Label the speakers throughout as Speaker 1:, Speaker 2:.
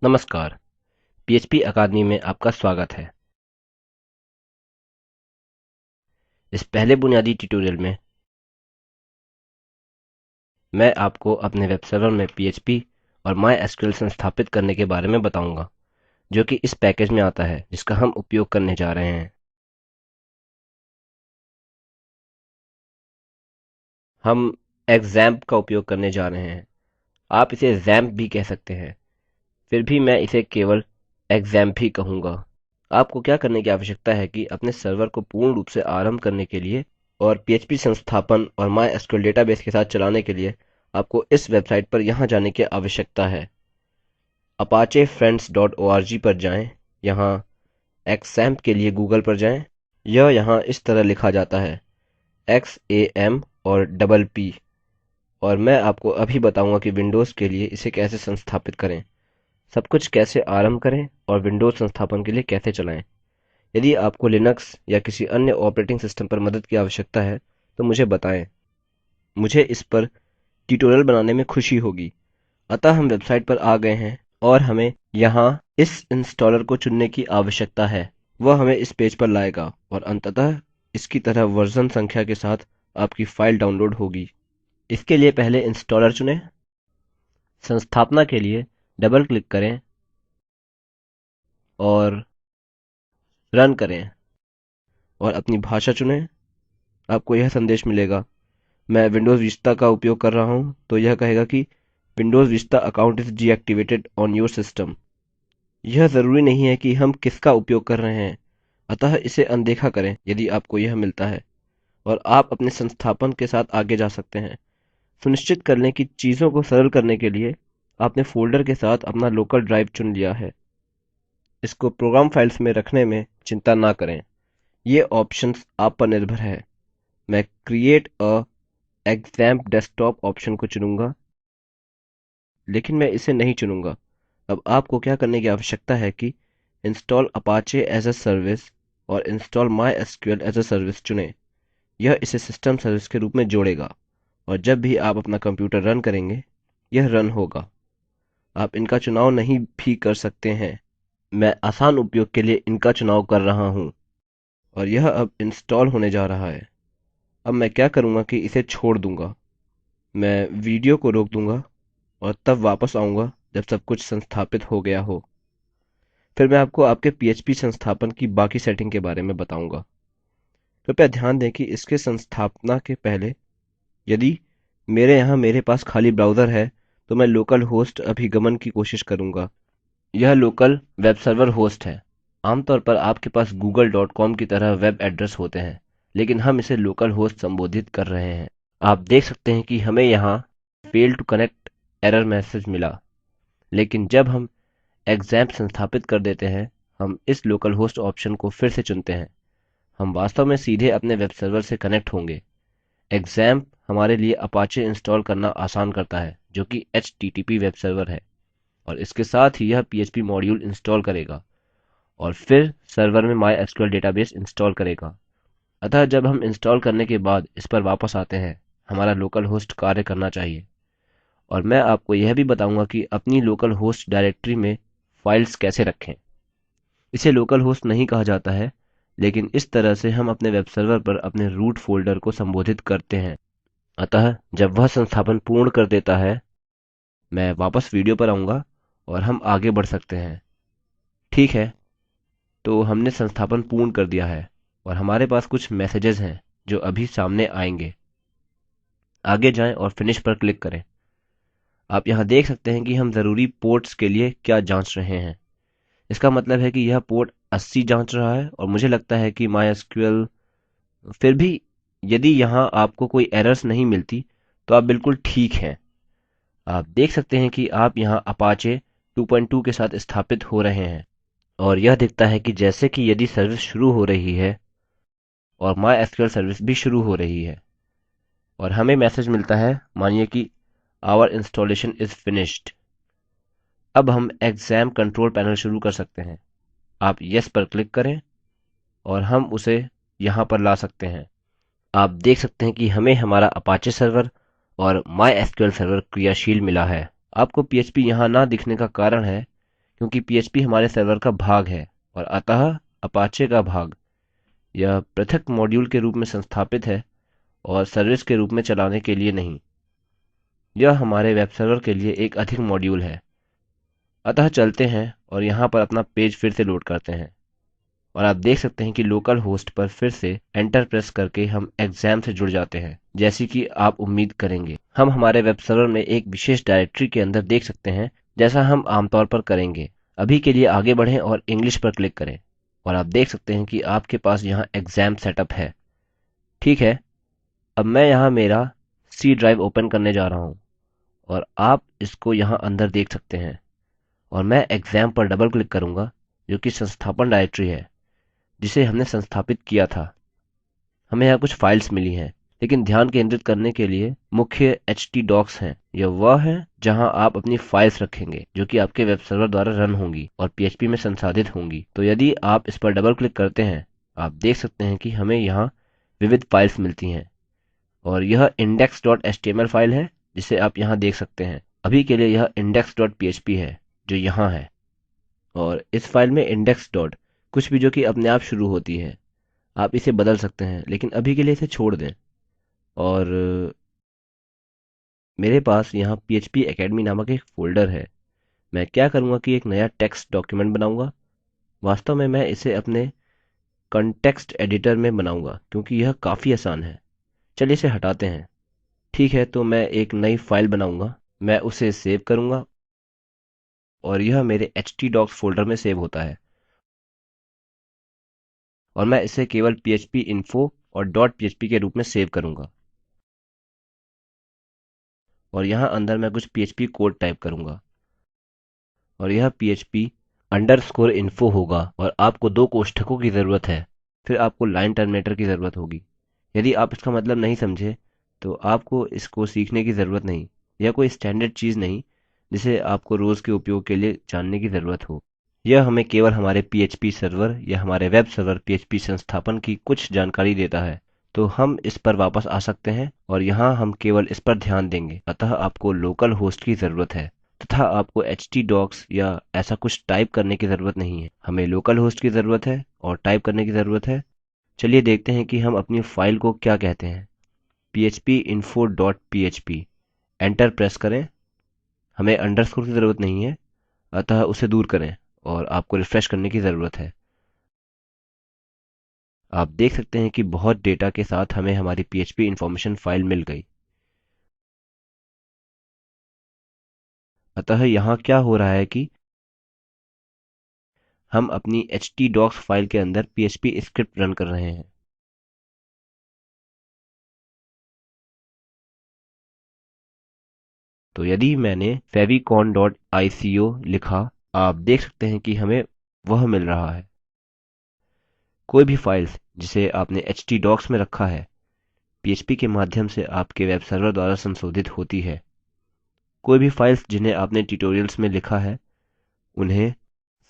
Speaker 1: नमस्कार। पीएचपी अकादमी में आपका स्वागत है। इस पहले बुनियादी ट्यूटोरियल में मैं आपको अपने वेब सर्वर में पीएचपी और माइस्क्ल संस्थापित करने के बारे में बताऊंगा, जो कि इस पैकेज में आता है जिसका हम उपयोग करने जा रहे हैं। हम एक्ज़ैम्प का उपयोग करने जा रहे हैं। आप इसे जैम्प भी कह सकते हैं, फिर भी मैं इसे केवल एक्ज़ैम्प ही कहूँगा। आपको क्या करने की आवश्यकता है कि अपने सर्वर को पूर्ण रूप से आरंभ करने के लिए और पीएचपी संस्थापन और माइस्क्ल डेटाबेस के साथ चलाने के लिए आपको इस वेबसाइट पर यहाँ जाने की आवश्यकता है। apachefriends.org पर जाएं। यहाँ xampp के लिए गूगल पर जाएं। यह यहाँ इस तरह लिखा जाता है, XAM और डबल P। और मैं आपको अभी बताऊंगा कि विंडोज़ के लिए इसे कैसे संस्थापित करें, सब कुछ कैसे आरंभ करें और विंडोज़ संस्थापन के लिए कैसे चलाएं। यदि आपको लिनक्स या किसी अन्य ऑपरेटिंग सिस्टम पर मदद की आवश्यकता है तो मुझे बताएं। मुझे इस पर ट्यूटोरियल बनाने में खुशी होगी। अतः हम वेबसाइट पर आ गए हैं और हमें यहाँ इस इंस्टॉलर को चुनने की आवश्यकता है। वह हमें इस पेज पर लाएगा और अंततः इसकी तरह वर्जन संख्या के साथ आपकी फाइल डाउनलोड होगी। इसके लिए पहले इंस्टॉलर चुनें। संस्थापना के लिए डबल क्लिक करें और रन करें और अपनी भाषा चुनें। आपको यह संदेश मिलेगा, मैं विंडोज़ विस्ता का उपयोग कर रहा हूँ, तो यह कहेगा कि Windows vista account is deactivated on your system. यह जरूरी नहीं है कि हम किसका उपयोग कर रहे हैं, अतः इसे अनदेखा करें यदि आपको यह मिलता है और आप अपने संस्थापन के साथ आगे जा सकते हैं। सुनिश्चित कर लें कि चीज़ों को सरल करने के लिए आपने फोल्डर के साथ अपना लोकल ड्राइव चुन लिया है। इसको प्रोग्राम फाइल्स में रखने में चिंता ना करें, ये ऑप्शंस आप पर निर्भर है। मैं क्रिएट अ एक्ज़ैम्प डेस्कटॉप ऑप्शन को चुनूंगा, लेकिन मैं इसे नहीं चुनूंगा। अब आपको क्या करने की आवश्यकता है कि install Apache as a service और install my as a service चुनें। यह इसे सिस्टम सर्विस के रूप में जोड़ेगा और जब भी आप अपना कंप्यूटर रन करेंगे यह रन होगा। आप इनका चुनाव नहीं भी कर सकते हैं। मैं आसान उपयोग के लिए इनका चुनाव कर रहा हूँ और यह अब इंस्टॉल होने जा रहा है। अब मैं क्या करूँगा कि इसे छोड़ दूँगा। मैं वीडियो को रोक दूँगा और तब वापस आऊँगा जब सब कुछ संस्थापित हो गया हो। फिर मैं आपको आपके पीएचपी संस्थापन की बाकी सेटिंग के बारे में बताऊँगा। कृपया ध्यान दें कि इसके संस्थापना के पहले यदि मेरे यहाँ मेरे पास खाली ब्राउज़र है तो मैं लोकल होस्ट अभिगमन की कोशिश करूँगा। यह लोकल वेब सर्वर होस्ट है। आमतौर पर आपके पास google.com की तरह वेब एड्रेस होते हैं, लेकिन हम इसे लोकल होस्ट संबोधित कर रहे हैं। आप देख सकते हैं कि हमें यहाँ fail to connect error message मिला, लेकिन जब हम एक्ज़ैम्प संस्थापित कर देते हैं हम इस लोकल होस्ट ऑप्शन को फिर से चुनते हैं, हम वास्तव में सीधे अपने वेब सर्वर से कनेक्ट होंगे। एक्ज़ैम्प हमारे लिए अपाचे इंस्टॉल करना आसान करता है, जो कि HTTP वेब सर्वर है, और इसके साथ ही यह PHP मॉड्यूल इंस्टॉल करेगा और फिर सर्वर में MySQL डेटाबेस इंस्टॉल करेगा। अतः जब हम इंस्टॉल करने के बाद इस पर वापस आते हैं हमारा लोकल होस्ट कार्य करना चाहिए। और मैं आपको यह भी बताऊंगा कि अपनी लोकल होस्ट डायरेक्टरी में फाइल्स कैसे रखें। इसे लोकल होस्ट नहीं कहा जाता है, लेकिन इस तरह से हम अपने वेब सर्वर पर अपने रूट फोल्डर को संबोधित करते हैं। अतः जब वह संस्थापन पूर्ण कर देता है मैं वापस वीडियो पर आऊँगा और हम आगे बढ़ सकते हैं। ठीक है, तो हमने संस्थापन पूर्ण कर दिया है और हमारे पास कुछ मैसेजेस हैं जो अभी सामने आएंगे। आगे जाएं और फिनिश पर क्लिक करें। आप यहाँ देख सकते हैं कि हम ज़रूरी पोर्ट्स के लिए क्या जांच रहे हैं। इसका मतलब है कि यह पोर्ट 80 जांच रहा है और मुझे लगता है कि MySQL। फिर भी यदि यहाँ आपको कोई एरर्स नहीं मिलती तो आप बिल्कुल ठीक हैं। आप देख सकते हैं कि आप यहाँ अपाचे 2.2 के साथ स्थापित हो रहे हैं और यह दिखता है कि जैसे कि यदि सर्विस शुरू हो रही है और MySQL सर्विस भी शुरू हो रही है और हमें मैसेज मिलता है, मानिए कि आवर इंस्टॉलेशन इज फिनिश्ड। अब हम एग्जाम कंट्रोल पैनल शुरू कर सकते हैं। आप यस पर क्लिक करें और हम उसे यहाँ पर ला सकते हैं। आप देख सकते हैं कि हमें हमारा अपाचे सर्वर और MySQL सर्वर क्रियाशील मिला है। आपको PHP यहाँ ना दिखने का कारण है क्योंकि PHP हमारे सर्वर का भाग है और अतः अपाचे का भाग यह पृथक मॉड्यूल के रूप में संस्थापित है और सर्विस के रूप में चलाने के लिए नहीं। यह हमारे वेब सर्वर के लिए एक अधिक मॉड्यूल है। अतः चलते हैं और यहाँ पर अपना पेज फिर से लोड करते हैं और आप देख सकते हैं कि लोकल होस्ट पर फिर से एंटर प्रेस करके हम एग्जाम से जुड़ जाते हैं। जैसी कि आप उम्मीद करेंगे, हम हमारे वेब सर्वर में एक विशेष डायरेक्टरी के अंदर देख सकते हैं, जैसा हम आमतौर पर करेंगे। अभी के लिए आगे बढ़ें और इंग्लिश पर क्लिक करें और आप देख सकते हैं कि आपके पास यहाँ एग्जाम सेटअप है। ठीक है, अब मैं यहाँ मेरा सी ड्राइव ओपन करने जा रहा हूँ और आप इसको यहाँ अंदर देख सकते हैं और मैं एग्जाम पर डबल क्लिक करूँगा, जो कि संस्थापन डायरेक्टरी है जिसे हमने संस्थापित किया था। हमें यहाँ कुछ फाइल्स मिली हैं, लेकिन ध्यान केंद्रित करने के लिए मुख्य htdocs हैं। यह वह है जहाँ आप अपनी फाइल्स रखेंगे जो कि आपके वेब सर्वर द्वारा रन होंगी और PHP में संसाधित होंगी। तो यदि आप इस पर डबल क्लिक करते हैं, आप देख सकते हैं कि हमें यहाँ विविध फाइल्स मिलती हैं और यह index.html फाइल है जिसे आप यहाँ देख सकते हैं। अभी के लिए यह index.php है जो यहाँ है और इस फाइल में इंडेक्स डॉट कुछ भी जो कि अपने आप शुरू होती है, आप इसे बदल सकते हैं, लेकिन अभी के लिए इसे छोड़ दें। और मेरे पास यहाँ PHP Academy नामक एक फोल्डर है। मैं क्या करूँगा कि एक नया टेक्स्ट डॉक्यूमेंट बनाऊँगा। वास्तव में मैं इसे अपने कॉन्टेक्स्ट एडिटर में बनाऊँगा क्योंकि यह काफ़ी आसान है। चलिए इसे हटाते हैं। ठीक है, तो मैं एक नई फाइल बनाऊँगा, मैं उसे सेव करूँगा और यह मेरे htdocs फोल्डर में सेव होता है और मैं इसे केवल php info और .php के रूप में सेव करूँगा और यहाँ अंदर मैं कुछ PHP कोड टाइप करूँगा और यह PHP अंडरस्कोर info होगा और आपको दो कोष्ठकों की ज़रूरत है, फिर आपको लाइन टर्मिनेटर की ज़रूरत होगी। यदि आप इसका मतलब नहीं समझे तो आपको इसको सीखने की ज़रूरत नहीं। यह कोई स्टैंडर्ड चीज़ नहीं जिसे आपको रोज़ के उपयोग के लिए जानने की ज़रूरत हो। यह हमें केवल हमारे PHP सर्वर या हमारे वेब सर्वर PHP संस्थापन की कुछ जानकारी देता है। तो हम इस पर वापस आ सकते हैं और यहाँ हम केवल इस पर ध्यान देंगे। अतः आपको लोकल होस्ट की ज़रूरत है तथा आपको htdocs या ऐसा कुछ टाइप करने की ज़रूरत नहीं है। हमें लोकल होस्ट की ज़रूरत है और टाइप करने की ज़रूरत है। चलिए देखते हैं कि हम अपनी फाइल को क्या कहते हैं। phpinfo.php एंटर प्रेस करें। हमें अंडरस्कोर की ज़रूरत नहीं है, अतः उसे दूर करें और आपको रिफ्रेश करने की ज़रूरत है। आप देख सकते हैं कि बहुत डेटा के साथ हमें हमारी PHP इंफॉर्मेशन फाइल मिल गई। अतः यहाँ क्या हो रहा है कि हम अपनी htdocs फाइल के अंदर PHP स्क्रिप्ट रन कर रहे हैं। तो यदि मैंने favicon.ico लिखा, आप देख सकते हैं कि हमें वह मिल रहा है। कोई भी फाइल्स जिसे आपने htdocs में रखा है, PHP के माध्यम से आपके वेब सर्वर द्वारा संशोधित होती है। कोई भी फाइल्स जिन्हें आपने ट्यूटोरियल्स में लिखा है, उन्हें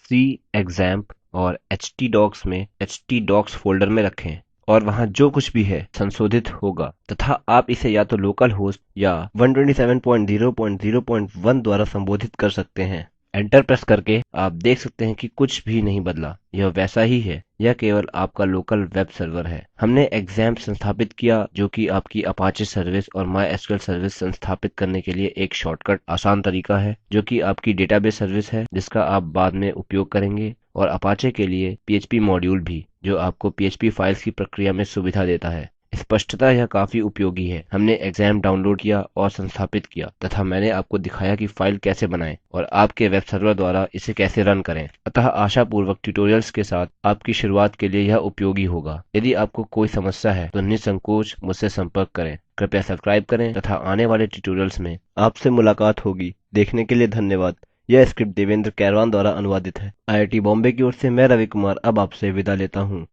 Speaker 1: cexamp और htdocs में htdocs फोल्डर में रखें और वहाँ जो कुछ भी है संशोधित होगा तथा आप इसे या तो लोकल होस्ट या 127.0.0.1 द्वारा संबोधित कर सकते हैं। एंटर प्रेस करके आप देख सकते हैं कि कुछ भी नहीं बदला, यह वैसा ही है। यह केवल आपका लोकल वेब सर्वर है। हमने XAMPP संस्थापित किया जो कि आपकी अपाचे सर्विस और MySQL सर्विस संस्थापित करने के लिए एक शॉर्टकट आसान तरीका है, जो कि आपकी डेटाबेस सर्विस है जिसका आप बाद में उपयोग करेंगे, और अपाचे के लिए PHP मॉड्यूल भी जो आपको PHP फाइल्स की प्रक्रिया में सुविधा देता है। स्पष्टतः यह काफी उपयोगी है। हमने XAMPP डाउनलोड किया और संस्थापित किया तथा मैंने आपको दिखाया कि फाइल कैसे बनाएं और आपके वेब सर्वर द्वारा इसे कैसे रन करें। अतः आशापूर्वक ट्यूटोरियल्स के साथ आपकी शुरुआत के लिए यह उपयोगी होगा। यदि आपको कोई समस्या है तो निसंकोच मुझसे संपर्क करें। कृपया सब्सक्राइब करें तथा आने वाले ट्यूटोरियल्स में आपसे मुलाकात होगी। देखने के लिए धन्यवाद। यह स्क्रिप्ट देवेंद्र कैरवान द्वारा अनुवादित है। IIT बॉम्बे की ओर से मैं रवि कुमार अब आपसे विदा लेता हूँ।